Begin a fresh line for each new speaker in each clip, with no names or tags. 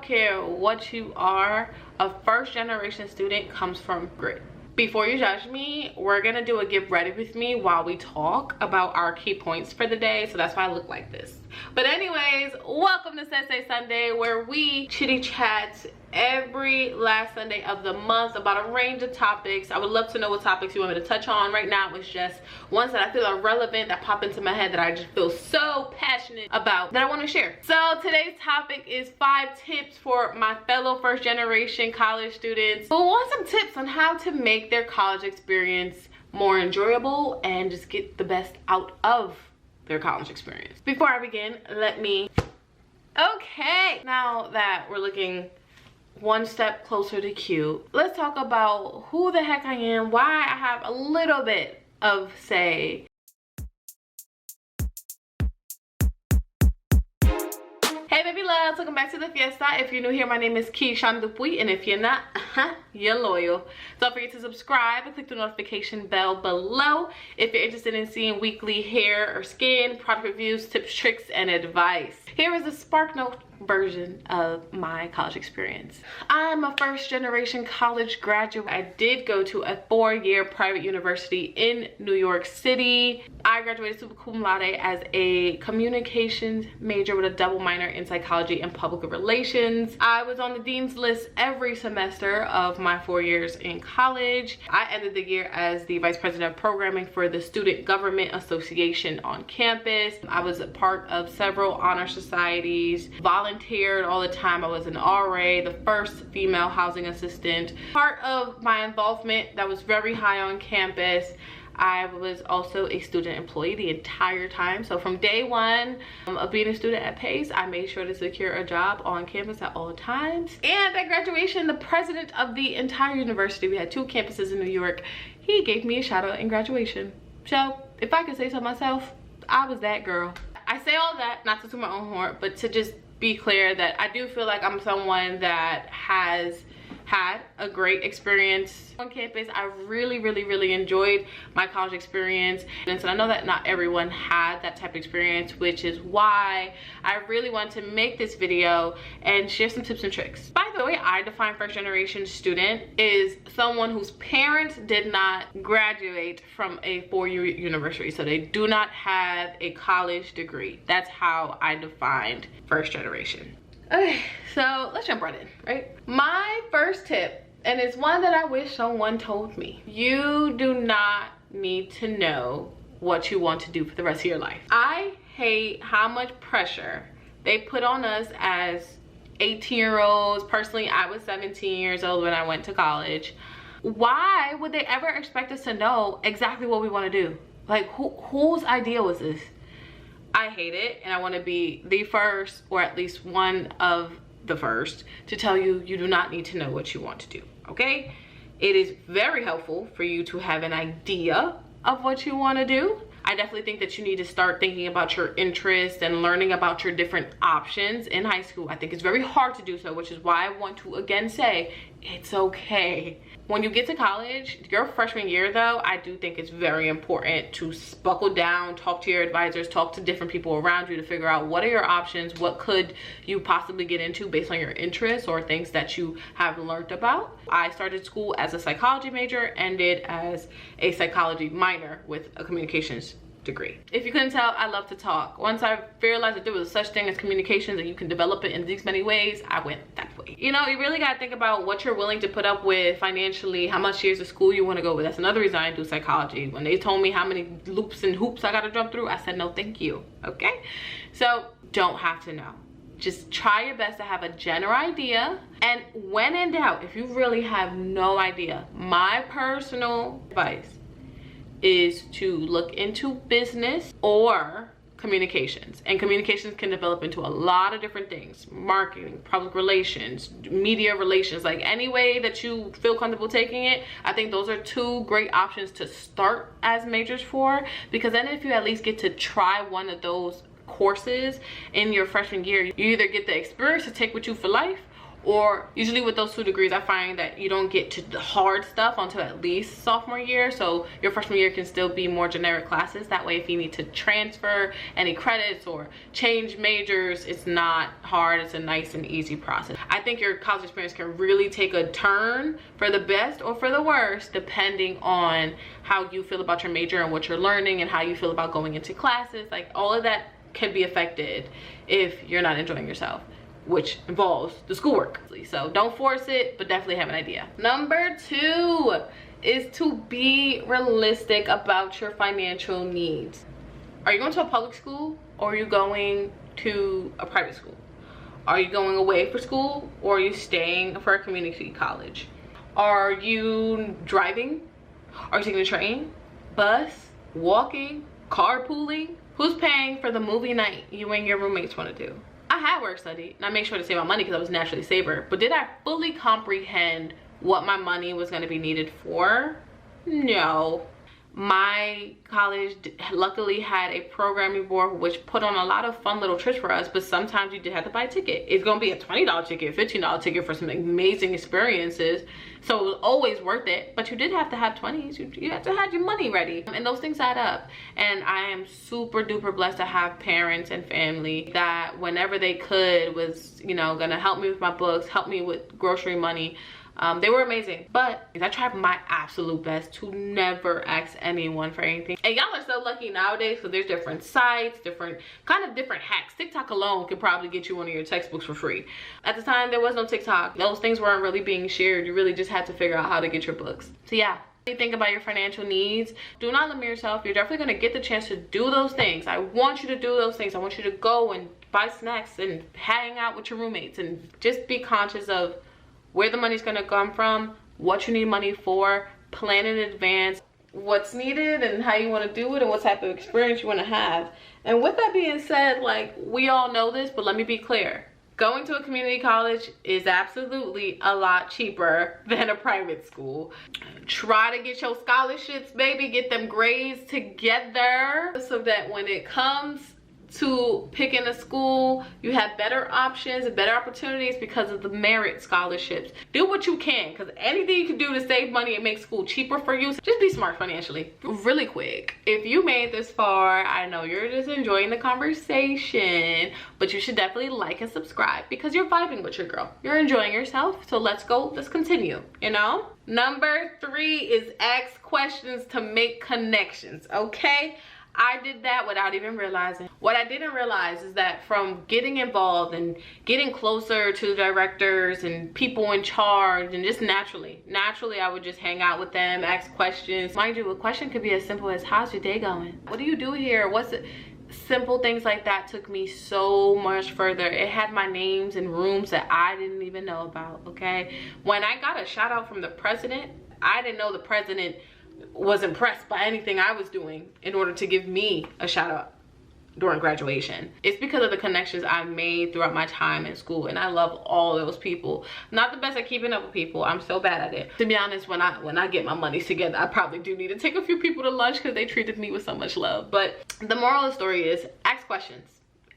don't care what you are, a first-generation student comes from grit. Before you judge me, we're gonna do a get ready with me while we talk about our key points for the day, so that's why I look like this. But anyways, welcome to Sensei Sunday, where we chitty chat every last Sunday of the month about a range of topics. I would love to know what topics you want me to touch on. Right now it's just ones that I feel are relevant, that pop into my head, that I just feel so passionate about, that I want to share. So today's topic is 5 tips for my fellow first generation college students who want some tips on how to make their college experience more enjoyable and just get the best out of their college experience. Before I begin, okay, now that we're looking one step closer to cute, let's talk about who the heck I am, why I have a little bit of say. Hey baby loves, welcome back to the Fiesta. If you're new here, my name is Keishan Dupuy, and if you're not, you're loyal. Don't forget to subscribe and click the notification bell below if you're interested in seeing weekly hair or skin product reviews, tips, tricks, and advice. Here is a Spark Note version of my college experience. I'm a first generation college graduate. I did go to a 4-year private university in New York City. I graduated summa cum laude as a communications major with a double minor in psychology and public relations. I was on the dean's list every semester of my 4 years in college. I ended the year as the vice president of programming for the Student Government Association on campus. I was a part of several honor societies, volunteered all the time. I was an RA, the first female housing assistant. Part of my involvement that was very high on campus, I was also a student employee the entire time. So from day one of being a student at Pace, I made sure to secure a job on campus at all times. And at graduation, the president of the entire university, we had 2 campuses in New York, he gave me a shout out in graduation. So if I could say so myself, I was that girl. I say all that not to toot my own horn, but to just be clear that I do feel like I'm someone that has had a great experience on campus. I really enjoyed my college experience, and I know that not everyone had that type of experience, which is why I really want to make this video and share some tips and tricks. By the way, I define first generation student is someone whose parents did not graduate from a 4-year university, so they do not have a college degree. That's how I defined first generation. Okay, so let's jump right in, right? My first tip, and it's one that I wish someone told me. You do not need to know what you want to do for the rest of your life. I hate how much pressure they put on us as 18-year-olds. Personally, I was 17 years old when I went to college. Why would they ever expect us to know exactly what we want to do? Like, whose idea was this? I hate it, and I want to be the first, or at least one of the first, to tell you you do not need to know what you want to do, okay? It is very helpful for you to have an idea of what you want to do. I definitely think that you need to start thinking about your interests and learning about your different options in high school. I think it's very hard to do so, which is why I want to again say it's okay. When you get to college, your freshman year though, I do think it's very important to buckle down, talk to your advisors, talk to different people around you to figure out what are your options, what could you possibly get into based on your interests or things that you have learned about. I started school as a psychology major, ended as a psychology minor with a communications degree. If you couldn't tell, I love to talk. Once I realized that there was such thing as communications and you can develop it in these many ways, I went that way. You know, you really got to think about what you're willing to put up with financially, how much years of school you want to go with. That's another reason I do psychology. When they told me how many loops and hoops I got to jump through, I said no thank you, okay? So don't have to know. Just try your best to have a general idea, and when in doubt, if you really have no idea, my personal advice is to look into business or communications. And communications can develop into a lot of different things: marketing, public relations, media relations, like any way that you feel comfortable taking it. I think those are 2 great options to start as majors for, because then if you at least get to try one of those courses in your freshman year, you either get the experience to take with you for life, Or usually with those 2 degrees, I find that you don't get to the hard stuff until at least sophomore year. So your freshman year can still be more generic classes. That way, if you need to transfer any credits or change majors, it's not hard. It's a nice and easy process. I think your college experience can really take a turn for the best or for the worst, depending on how you feel about your major and what you're learning and how you feel about going into classes. Like, all of that can be affected if you're not enjoying yourself, which involves the schoolwork. So don't force it, but definitely have an idea. Number 2 is to be realistic about your financial needs. Are you going to a public school, or are you going to a private school? Are you going away for school, or are you staying for a community college? Are you driving? Are you taking a train, bus, walking, carpooling? Who's paying for the movie night you and your roommates want to do? I had work study and I made sure to save my money because I was naturally a saver, but did I fully comprehend what my money was going to be needed for? No. My college luckily had a programming board which put on a lot of fun little trips for us, but sometimes you did have to buy a ticket. It's going to be a $20 ticket, $15 ticket for some amazing experiences. So it was always worth it, but you did have to have 20s. You had to have your money ready, and those things add up. And I am super duper blessed to have parents and family that whenever they could was, you know, gonna help me with my books, help me with grocery money. They were amazing, but I tried my absolute best to never ask anyone for anything. And y'all are so lucky nowadays, because there's different sites, different hacks. TikTok alone could probably get you one of your textbooks for free. At the time, there was no TikTok. Those things weren't really being shared. You really just had to figure out how to get your books. So yeah, think about your financial needs. Do not limit yourself. You're definitely going to get the chance to do those things. I want you to do those things. I want you to go and buy snacks and hang out with your roommates, and just be conscious of where the money's gonna come from, what you need money for, plan in advance, what's needed and how you wanna do it, and what type of experience you wanna have. And with that being said, like, we all know this, but let me be clear. Going to a community college is absolutely a lot cheaper than a private school. Try to get your scholarships, baby, get them grades together so that when it comes to picking a school, you have better options and better opportunities because of the merit scholarships. Do what you can, because anything you can do to save money and make school cheaper for you, just be smart financially. Really quick, if you made this far, I know you're just enjoying the conversation, but you should definitely like and subscribe because you're vibing with your girl. You're enjoying yourself, so let's continue, you know? Number 3 is ask questions to make connections, okay? I did that without even realizing. What I didn't realize is that from getting involved and getting closer to directors and people in charge, and just naturally I would just hang out with them, ask questions. Mind you, a question could be as simple as, how's your day going? What do you do here? What's it? Simple things like that took me so much further. It had my names in rooms that I didn't even know about, okay? When I got a shout out from the president, I didn't know the president was impressed by anything I was doing in order to give me a shout out during graduation. It's because of the connections I made throughout my time in school, and I love all those people. Not the best at keeping up with people. I'm so bad at it. To be honest, when I get my money together, I probably do need to take a few people to lunch because they treated me with so much love. But the moral of the story is ask questions.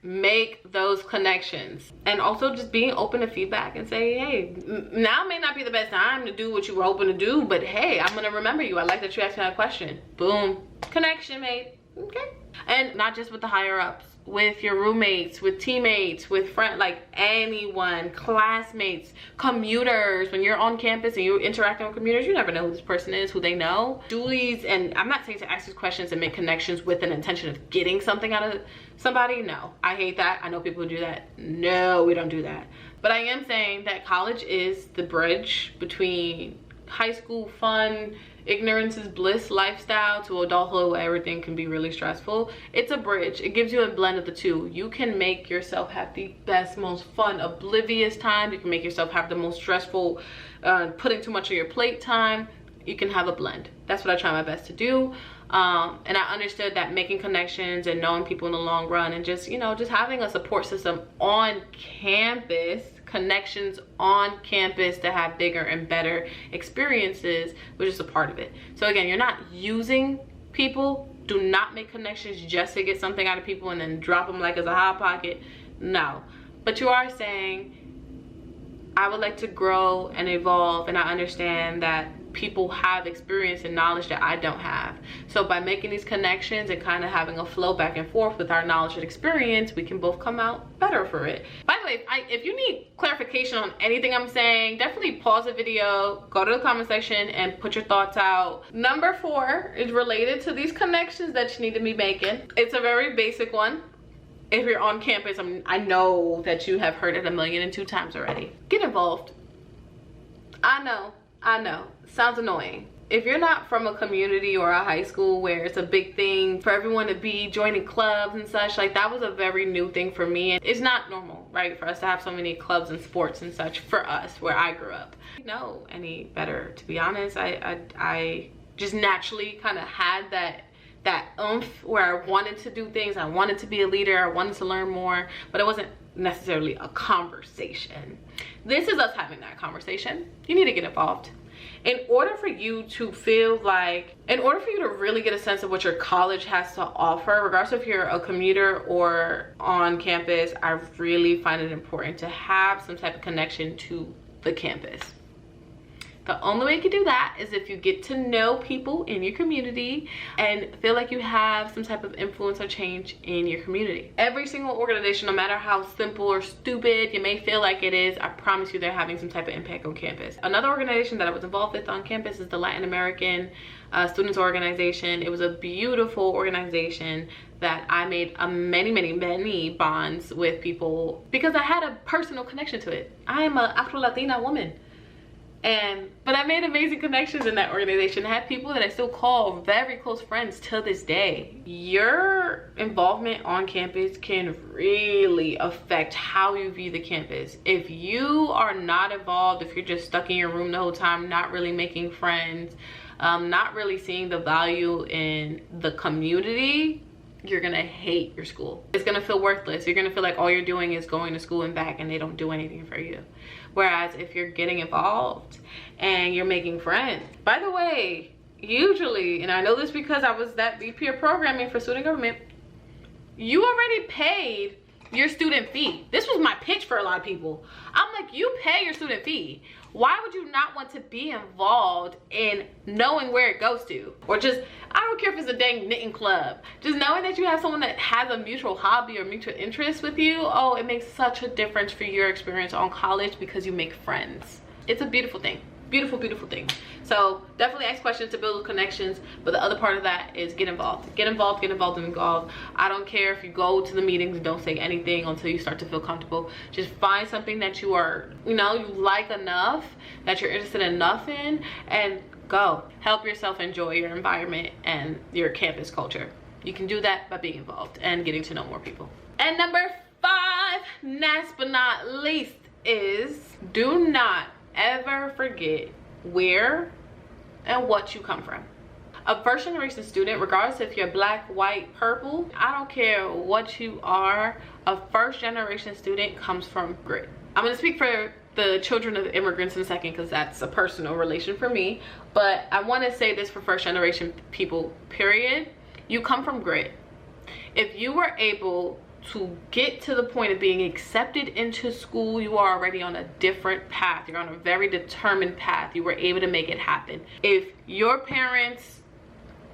Make those connections, and also just being open to feedback and say, hey, now may not be the best time to do what you were hoping to do, but hey, I'm gonna remember you. I like that you asked me that question. Boom, connection made. Okay. And not just with the higher ups, with your roommates, with teammates, with friends, like anyone, classmates, commuters. When you're on campus and you're interacting with commuters, you never know who this person is, who they know. Julie's, and I'm not saying to ask these questions and make connections with an intention of getting something out of somebody. No, I hate that. I know people who do that. No, we don't do that. But I am saying that college is the bridge between high school fun, ignorance is bliss lifestyle to adulthood where everything can be really stressful. It's a bridge. It gives you a blend of the two. You can make yourself have the best, most fun, oblivious time. You can make yourself have the most stressful, putting too much on your plate time. You can have a blend. That's what I try my best to do. And I understood that making connections and knowing people in the long run, and just, you know, just having a support system on campus, connections on campus to have bigger and better experiences was just a part of it. So again, you're not using people. Do not make connections just to get something out of people and then drop them like as a hot pocket. No. But you are saying, I would like to grow and evolve, and I understand that people have experience and knowledge that I don't have. So by making these connections and kind of having a flow back and forth with our knowledge and experience, we can both come out better for it. By the way, if you need clarification on anything I'm saying, definitely pause the video, go to the comment section and put your thoughts out. Number 4 is related to these connections that you need to be making. It's a very basic one. If you're on campus, I know that you have heard it 1,002 times already. Get involved. I know. Sounds annoying. If you're not from a community or a high school where it's a big thing for everyone to be joining clubs and such, like that was a very new thing for me. And it's not normal, right, for us to have so many clubs and sports and such for us where I grew up. I don't know any better, to be honest. I just naturally kind of had that oomph where I wanted to do things. I wanted to be a leader. I wanted to learn more, but it wasn't necessarily a conversation. This is us having that conversation. You need to get involved. In order for you to really get a sense of what your college has to offer, regardless if you're a commuter or on campus, I really find it important to have some type of connection to the campus. The only way you can do that is if you get to know people in your community and feel like you have some type of influence or change in your community. Every single organization, no matter how simple or stupid you may feel like it is, I promise you they're having some type of impact on campus. Another organization that I was involved with on campus is the Latin American Students Organization. It was a beautiful organization that I made many bonds with people because I had a personal connection to it. I am an afro-latina woman. But I made amazing connections in that organization. I had people that I still call very close friends to this day. Your involvement on campus can really affect how you view the campus. If you are not involved, if you're just stuck in your room the whole time, not really making friends, not really seeing the value in the community, you're gonna hate your school. It's gonna feel worthless. You're gonna feel like all you're doing is going to school and back and they don't do anything for you. Whereas if you're getting involved and you're making friends, by the way, usually, and I know this because I was that VP of programming for student government, you already paid your student fee. This was my pitch for a lot of people. I'm like, you pay your student fee. Why would you not want to be involved in knowing where it goes to? Or just, I don't care if it's a dang knitting club. Just knowing that you have someone that has a mutual hobby or mutual interest with you, oh, it makes such a difference for your experience on college because you make friends. It's a beautiful thing. Beautiful thing. So definitely ask questions to build connections, but the other part of that is get involved. Get involved. I don't care if you go to the meetings and don't say anything until you start to feel comfortable. Just find something that you are, you like enough, that you're interested enough in, and go. Help yourself enjoy your environment and your campus culture. You can do that by being involved and getting to know more people. And number 5, last but not least, is do not ever forget where and what you come from. A first generation student, regardless if you're black, white, purple, I don't care what you are, a first generation student comes from grit. I'm gonna speak for the children of immigrants in a second because that's a personal relation for me, but I want to say this for first generation people, period. You come from grit. If you were able to get to the point of being accepted into school, you are already on a different path. You're on a very determined path. You were able to make it happen. If your parents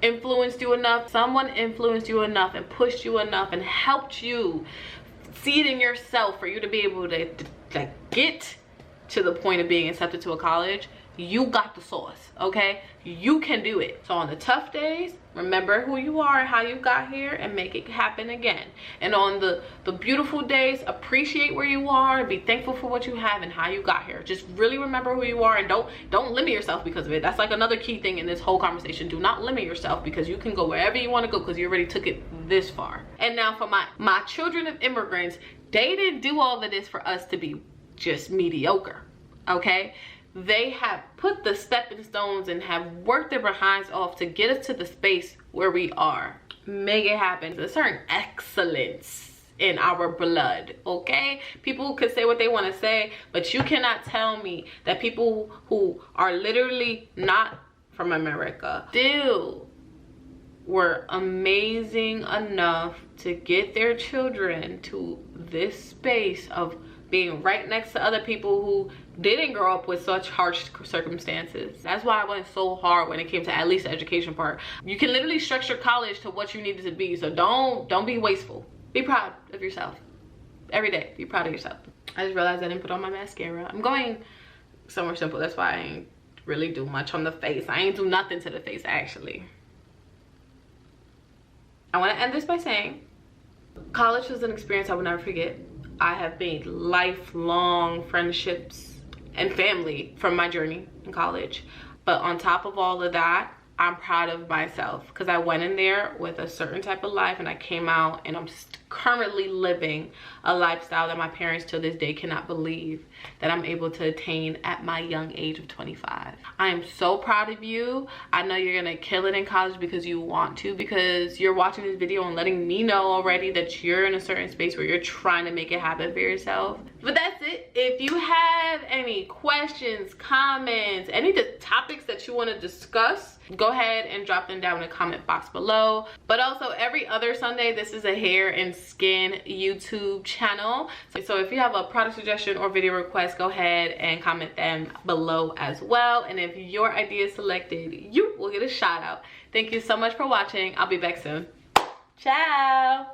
influenced you enough, someone influenced you enough and pushed you enough and helped you see it in yourself for you to be able to get to the point of being accepted to a college, you got the sauce, okay? You can do it. So on the tough days, remember who you are and how you got here and make it happen again. And on the beautiful days, appreciate where you are and be thankful for what you have and how you got here. Just really remember who you are and don't limit yourself because of it. That's like another key thing in this whole conversation. Do not limit yourself because you can go wherever you want to go because you already took it this far. And now for my children of immigrants, they didn't do all of this for us to be just mediocre, okay? They have put the stepping stones and have worked their behinds off to get us to the space where we are. Make it happen. There's a certain excellence in our blood, okay? People could say what they want to say, but you cannot tell me that people who are literally not from America still were amazing enough to get their children to this space of being right next to other people who didn't grow up with such harsh circumstances. That's why I went so hard when it came to at least the education part. You can literally structure college to what you needed to be, so don't be wasteful. Be proud of yourself. Every day, be proud of yourself. I just realized I didn't put on my mascara. I'm going somewhere simple, that's why I ain't really do much on the face. I ain't do nothing to the face, actually. I want to end this by saying college was an experience I will never forget. I have made lifelong friendships and family from my journey in college. But on top of all of that, I'm proud of myself because I went in there with a certain type of life and I came out and I'm currently living a lifestyle that my parents to this day cannot believe that I'm able to attain at my young age of 25. I am so proud of you. I know you're gonna kill it in college because you want to, because you're watching this video and letting me know already that you're in a certain space where you're trying to make it happen for yourself. But that's it. If you have any questions, comments, any of the topics that you want to discuss, go ahead and drop them down in the comment box below. But also every other Sunday, this is a hair and skin YouTube channel. So if you have a product suggestion or video request, go ahead and comment them below as well. And if your idea is selected, you will get a shout out. Thank you so much for watching. I'll be back soon. Ciao.